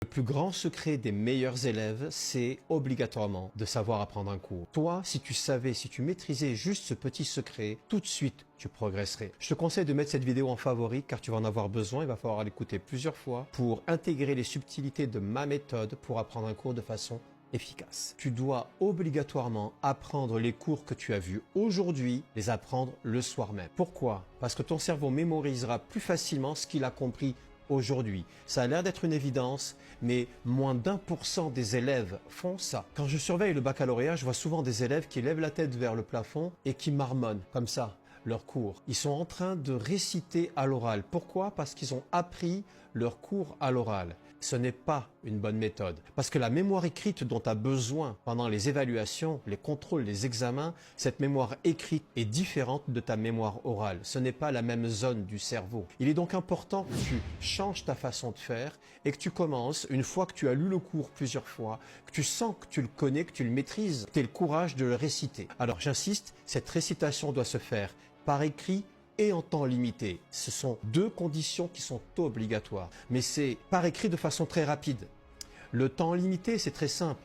Le plus grand secret des meilleurs élèves, c'est obligatoirement de savoir apprendre un cours. Toi, si tu savais, si tu maîtrisais juste ce petit secret, tout de suite, tu progresserais. Je te conseille de mettre cette vidéo en favori car tu vas en avoir besoin. Il va falloir l'écouter plusieurs fois pour intégrer les subtilités de ma méthode pour apprendre un cours de façon efficace. Tu dois obligatoirement apprendre les cours que tu as vus aujourd'hui, les apprendre le soir même. Pourquoi? Parce que ton cerveau mémorisera plus facilement ce qu'il a compris aujourd'hui. Ça a l'air d'être une évidence, mais moins d'1% des élèves font ça. Quand je surveille le baccalauréat, je vois souvent des élèves qui lèvent la tête vers le plafond et qui marmonnent comme ça leur cours. Ils sont en train de réciter à l'oral. Pourquoi? Parce qu'ils ont appris leur cours à l'oral. Ce n'est pas une bonne méthode. Parce que la mémoire écrite dont tu as besoin pendant les évaluations, les contrôles, les examens, cette mémoire écrite est différente de ta mémoire orale. Ce n'est pas la même zone du cerveau. Il est donc important que tu changes ta façon de faire et que tu commences, une fois que tu as lu le cours plusieurs fois, que tu sens que tu le connais, que tu le maîtrises, tu aies le courage de le réciter. Alors j'insiste, cette récitation doit se faire par écrit et en temps limité. Ce sont deux conditions qui sont obligatoires. Mais c'est par écrit de façon très rapide. Le temps limité, c'est très simple.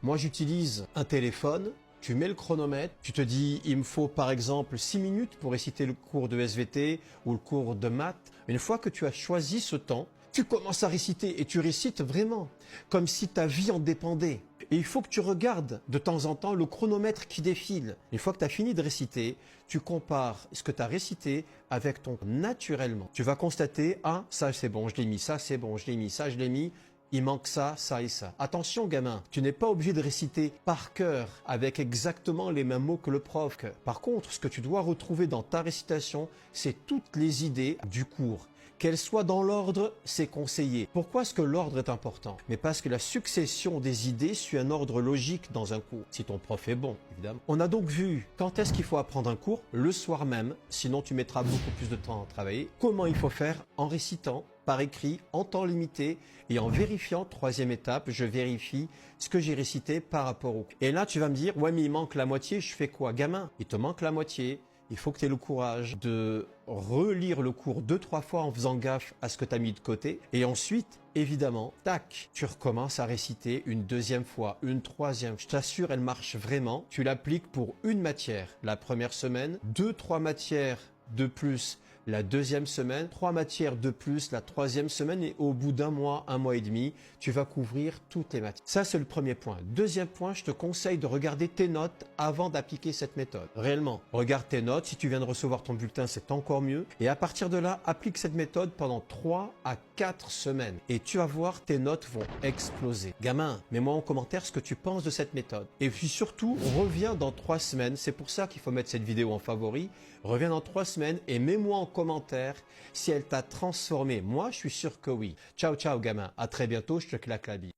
Moi j'utilise un téléphone, tu mets le chronomètre, tu te dis il me faut par exemple 6 minutes pour réciter le cours de SVT ou le cours de maths. Une fois que tu as choisi ce temps, tu commences à réciter et tu récites vraiment comme si ta vie en dépendait. Et il faut que tu regardes de temps en temps le chronomètre qui défile. Une fois que tu as fini de réciter, tu compares ce que tu as récité avec ton naturellement. Tu vas constater, ah, ça c'est bon, je l'ai mis, ça c'est bon, je l'ai mis, ça je l'ai mis. Il manque ça, ça et ça. Attention gamin, tu n'es pas obligé de réciter par cœur avec exactement les mêmes mots que le prof. Par contre, ce que tu dois retrouver dans ta récitation, c'est toutes les idées du cours. Qu'elles soient dans l'ordre, c'est conseillé. Pourquoi est-ce que l'ordre est important? Mais parce que la succession des idées suit un ordre logique dans un cours. Si ton prof est bon, évidemment. On a donc vu quand est-ce qu'il faut apprendre un cours, le soir même, sinon tu mettras beaucoup plus de temps à travailler. Comment il faut faire? En récitant, par écrit, en temps limité et en vérifiant, troisième étape, je vérifie ce que j'ai récité par rapport au... Et là, tu vas me dire, ouais, mais il manque la moitié, je fais quoi? Gamin, il te manque la moitié. Il faut que tu aies le courage de relire le cours 2-3 fois en faisant gaffe à ce que tu as mis de côté. Et ensuite, évidemment, tac, tu recommences à réciter une deuxième fois, une troisième. Je t'assure, elle marche vraiment. Tu l'appliques pour une matière la première semaine, 2-3 matières de plus la deuxième semaine, 3 matières de plus la troisième semaine et au bout d'un mois et demi, tu vas couvrir toutes les matières. Ça, c'est le premier point. Deuxième point, je te conseille de regarder tes notes avant d'appliquer cette méthode. Réellement, regarde tes notes. Si tu viens de recevoir ton bulletin, c'est encore mieux. Et à partir de là, applique cette méthode pendant 3 à 4 semaines. Et tu vas voir, tes notes vont exploser. Gamin, mets-moi en commentaire ce que tu penses de cette méthode. Et puis surtout, reviens dans 3 semaines. C'est pour ça qu'il faut mettre cette vidéo en favori. Reviens dans 3 semaines et mets-moi en commentaire si elle t'a transformé. Moi, je suis sûr que oui. Ciao, ciao, gamin. À très bientôt. Je te claque la bise.